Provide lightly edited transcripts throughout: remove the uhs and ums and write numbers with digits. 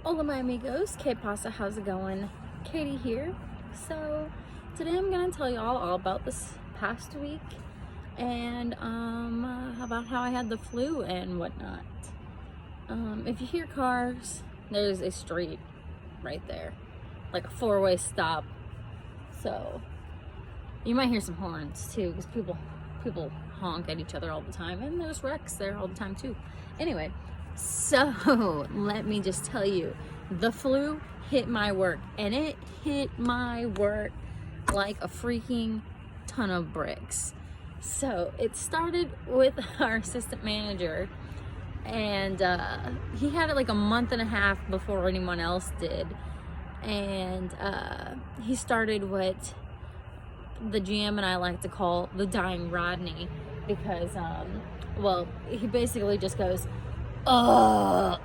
Hola my amigos, que pasa, how's it going? Katie here. So today I'm gonna tell y'all all about this past week and about how I had the flu and whatnot. If you hear cars, there's a street right there, like a four-way stop. So you might hear some horns too, because people honk at each other all the time, and there's wrecks there all the time too. Anyway, so let me just tell you, the flu hit my work, and it hit my work like a freaking ton of bricks. So it started with our assistant manager, and he had it like a month and a half before anyone else did. And he started what the GM and I like to call the dying Rodney, because well, he basically just goes, ugh.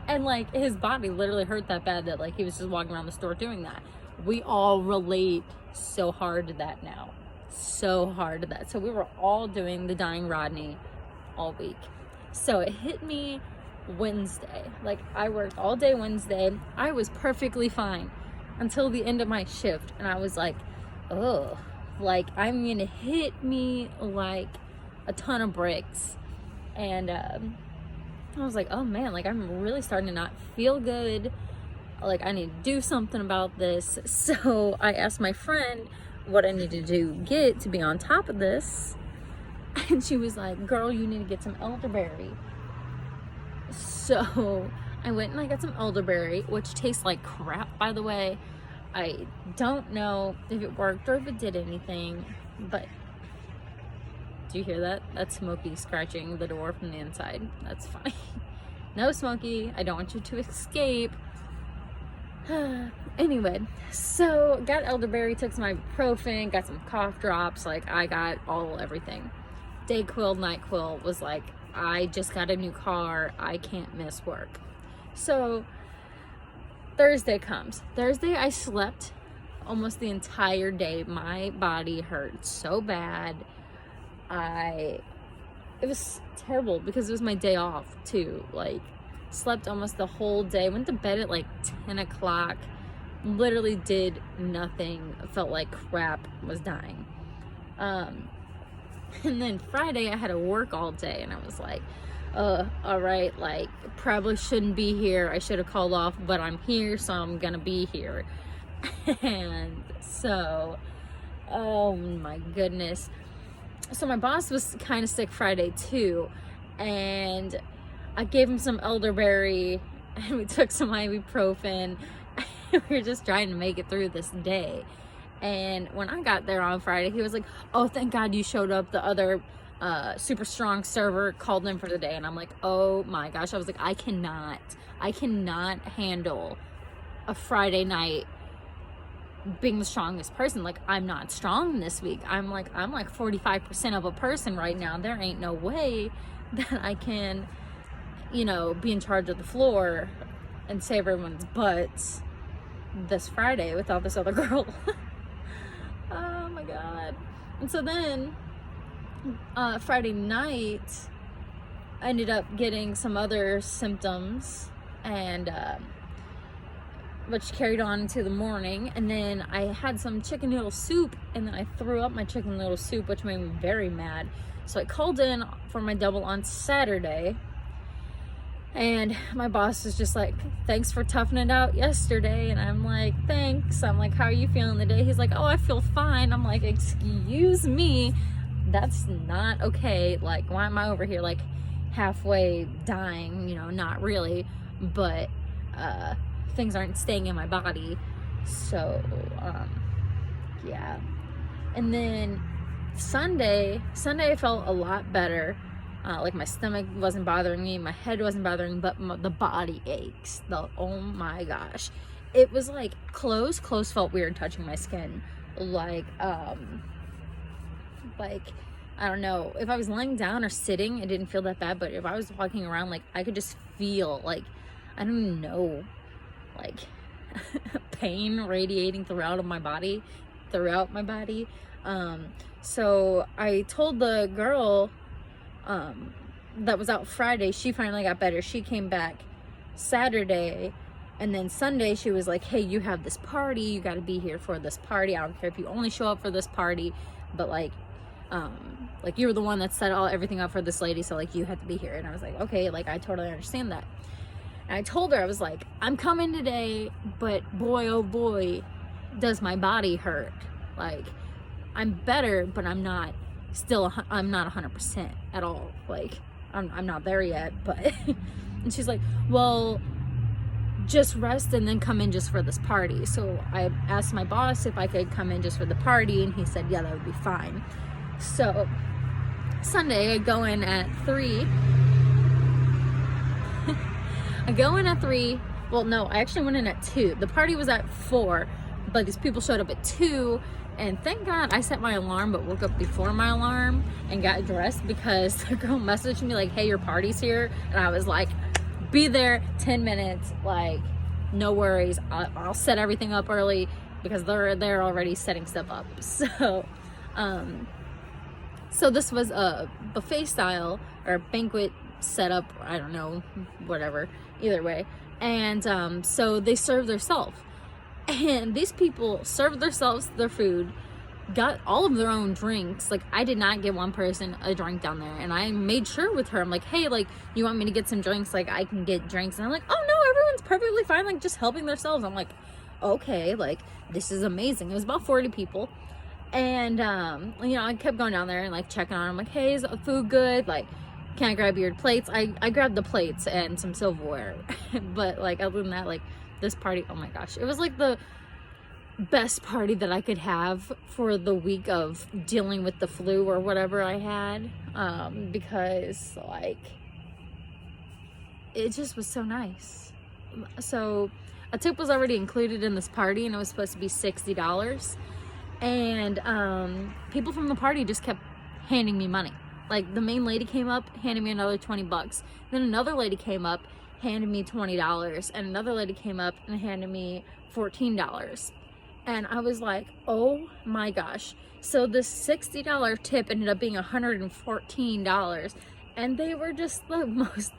And like his body literally hurt that bad that like he was just walking around the store doing that. We all relate so hard to that now, so hard to that. So we were all doing the dying Rodney all week. So it hit me Wednesday. Like, I worked all day Wednesday. I was perfectly fine until the end of my shift, and I was like, oh, like I'm gonna hit me like a ton of bricks. And I was like, oh man, like I'm really starting to not feel good. Like, I need to do something about this. So I asked my friend what I needed to get to be on top of this, and she was like, girl, you need to get some elderberry. So I went and I got some elderberry, which tastes like crap, by the way. I don't know if it worked or if it did anything, but do you hear that? That's Smokey scratching the door from the inside. That's funny. No, Smokey, I don't want you to escape. Anyway, so got elderberry, took some ibuprofen, got some cough drops. Like, I got everything. Dayquil, NyQuil was like, I just got a new car, I can't miss work. So Thursday comes. Thursday I slept almost the entire day. My body hurt so bad. It was terrible because it was my day off too. Like, slept almost the whole day, went to bed at like 10 o'clock, literally did nothing, felt like crap, was dying. And then Friday I had to work all day, and I was like, all right, like, probably shouldn't be here. I should have called off, but I'm here, so I'm gonna be here. And so, oh my goodness. So my boss was kind of sick Friday too, and I gave him some elderberry, and we took some ibuprofen. We were just trying to make it through this day. And when I got there on Friday, he was like, oh, thank God you showed up. The other super strong server called in for the day. And I'm like, oh my gosh. I was like, I cannot handle a Friday night being the strongest person. Like, I'm not strong this week. I'm like 45% of a person right now. There ain't no way that I can, you know, be in charge of the floor and save everyone's butts this Friday without this other girl. Oh my God. And so then Friday night I ended up getting some other symptoms, and which carried on into the morning. And then I had some chicken noodle soup, and then I threw up my chicken noodle soup, which made me very mad. So I called in for my double on Saturday, and my boss was just like, thanks for toughing it out yesterday. And I'm like, thanks. I'm like, how are you feeling today? He's like, oh, I feel fine. I'm like, excuse me, that's not okay. Like, why am I over here like halfway dying? You know, not really, but things aren't staying in my body. So yeah. And then Sunday I felt a lot better. Like, my stomach wasn't bothering me, my head wasn't bothering me, but the body aches. Oh my gosh. It was like clothes felt weird touching my skin. Like, I don't know. If I was laying down or sitting, it didn't feel that bad, but if I was walking around, like, I could just feel, like, I don't even know, like, pain radiating throughout my body. So I told the girl, that was out Friday, she finally got better. She came back Saturday, and then Sunday she was like, hey, you have this party, you got to be here for this party. I don't care if you only show up for this party, but like you were the one that set everything up for this lady, so like you had to be here. And I was like, okay, like I totally understand that. And I told her, I was like, I'm coming today, but boy, oh boy, does my body hurt. Like, I'm better, but I'm not 100% at all. Like, I'm not there yet, but, and she's like, well, just rest and then come in just for this party. So I asked my boss if I could come in just for the party, and he said, yeah, that would be fine. So Sunday, I go in at 3. Well, no, I actually went in at 2. The party was at 4, but these people showed up at 2. And thank God I set my alarm, but woke up before my alarm and got dressed, because the girl messaged me like, hey, your party's here. And I was like, be there 10 minutes. Like, no worries. I'll set everything up early, because they're already setting stuff up. So this was a buffet style or banquet setup. I don't know, whatever, either way. And so they served themselves. And these people served themselves their food, got all of their own drinks. Like, I did not get one person a drink down there. And I made sure with her, I'm like, hey, like, you want me to get some drinks? Like, I can get drinks. And I'm like, oh no, everyone's perfectly fine, like, just helping themselves. I'm like, okay, like, this is amazing. It was about 40 people. And, you know, I kept going down there and, like, checking on them. Like, hey, is the food good? Like, can I grab your plates? I grabbed the plates and some silverware. But, like, other than that, like, this party, oh my gosh, it was like the best party that I could have for the week of dealing with the flu or whatever I had, because like it just was so nice. So a tip was already included in this party, and it was supposed to be $60, and people from the party just kept handing me money. Like, the main lady came up, handed me another $20. Then another lady came up, handed me $20, and another lady came up and handed me $14. And I was like, oh my gosh. So this $60 tip ended up being $114, and they were just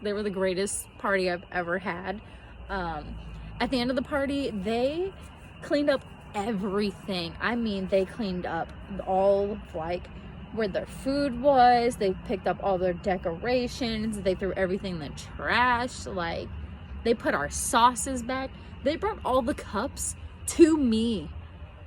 they were the greatest party I've ever had. At the end of the party, they cleaned up everything. I mean, they cleaned up all, like, where their food was. They picked up all their decorations. They threw everything in the trash. Like, they put our sauces back. They brought all the cups to me.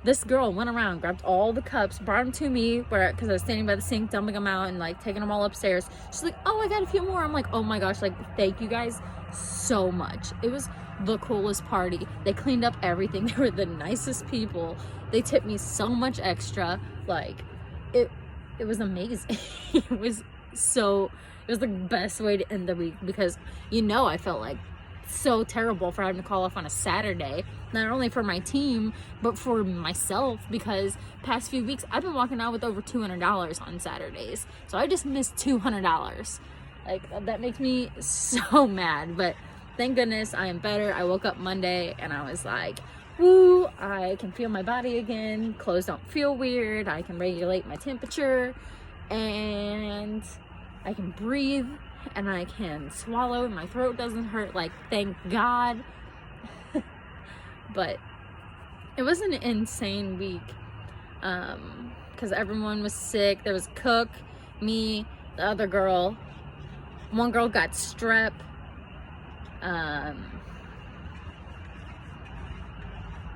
This girl went around, grabbed all the cups, brought them to me, because I was standing by the sink, dumping them out and, like, taking them all upstairs. She's like, oh, I got a few more. I'm like, oh my gosh, like, thank you guys so much. It was the coolest party. They cleaned up everything. They were the nicest people. They tipped me so much extra. Like, it was amazing. It was the best way to end the week, because, you know, I felt like so terrible for having to call off on a Saturday, not only for my team, but for myself, because past few weeks I've been walking out with over $200 on Saturdays. So I just missed $200. Like, that makes me so mad, but thank goodness I am better. I woke up Monday and I was like, woo, I can feel my body again. Clothes don't feel weird. I can regulate my temperature, and I can breathe, and I can swallow, and my throat doesn't hurt. Like, thank God. But it was an insane week, because everyone was sick. There was Cook, me, the other girl. One girl got strep.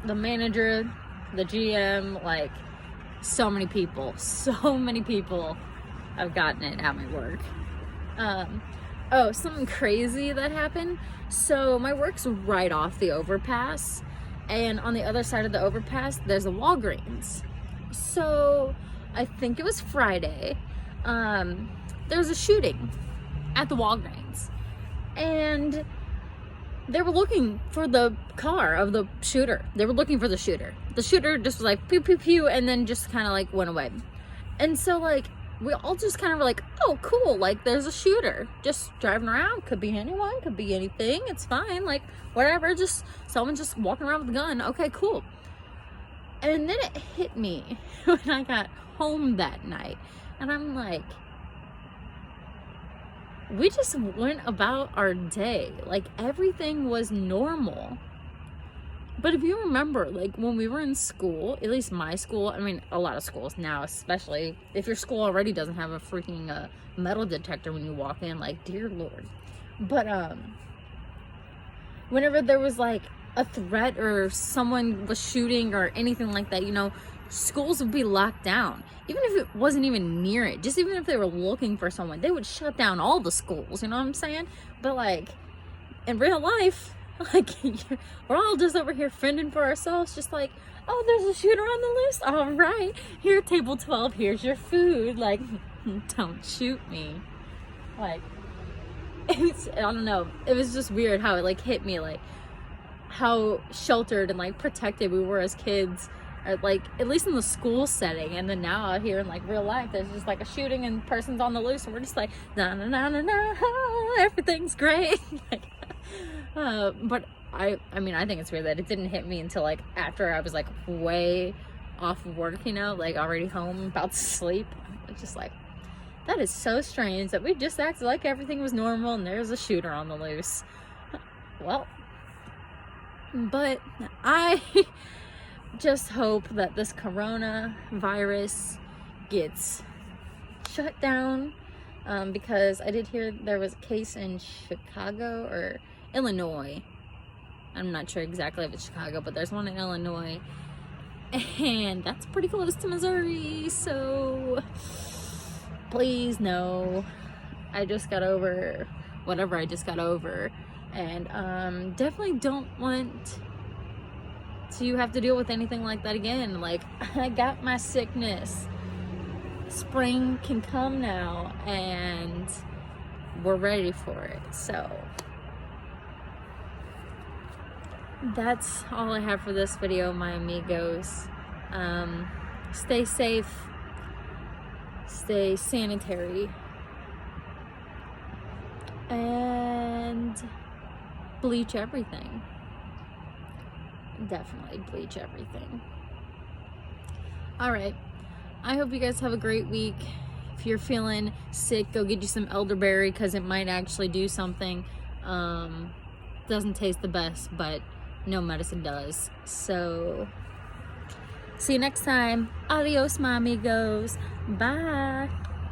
The manager, the GM, like, so many people have gotten it at my work. Oh, something crazy that happened. So my work's right off the overpass, and on the other side of the overpass there's a Walgreens. So I think it was Friday, there was a shooting at the Walgreens, and they were looking for the car of the shooter. They were looking for the shooter. The shooter just was like, pew, pew, pew, and then just kind of, like, went away. And so, like, we all just kind of were like, oh, cool, like, there's a shooter just driving around. Could be anyone, could be anything. It's fine, like, whatever. Just someone just walking around with a gun. Okay, cool. And then it hit me when I got home that night. And I'm like, we just went about our day. Like, everything was normal. But if you remember, like, when we were in school, at least my school, I mean, a lot of schools now, especially if your school already doesn't have a freaking metal detector when you walk in, like, dear Lord. But, whenever there was, like, a threat or someone was shooting or anything like that, you know, schools would be locked down. Even if it wasn't even near it, just even if they were looking for someone, they would shut down all the schools, you know what I'm saying? But, like, in real life, like, we're all just over here fending for ourselves, just like, oh, there's a shooter on the loose, all right, here, table 12, here's your food, like, don't shoot me. Like, it's, I don't know, it was just weird how it, like, hit me, like, how sheltered and, like, protected we were as kids, like, at least in the school setting. And then now out here in, like, real life, there's just, like, a shooting and person's on the loose, and we're just like, na na na na na, everything's great. Like, but I mean, I think it's weird that it didn't hit me until, like, after I was, like, way off of work, you know, like, already home, about to sleep. It's just like, that is so strange that we just acted like everything was normal and there's a shooter on the loose. Well, but I just hope that this coronavirus gets shut down, because I did hear there was a case in Chicago or Illinois. I'm not sure exactly if it's Chicago, but there's one in Illinois, and that's pretty close to Missouri, so please no. I just got over whatever I just got over, and definitely don't want to have to deal with anything like that again. Like, I got my sickness. Spring can come now, and we're ready for it. So that's all I have for this video, my amigos. Stay safe, stay sanitary, and bleach everything. Definitely bleach everything. All right, I hope you guys have a great week. If you're feeling sick, go get you some elderberry, because it might actually do something. Doesn't taste the best, but no medicine does. So see you next time. Adios, my amigos. Bye.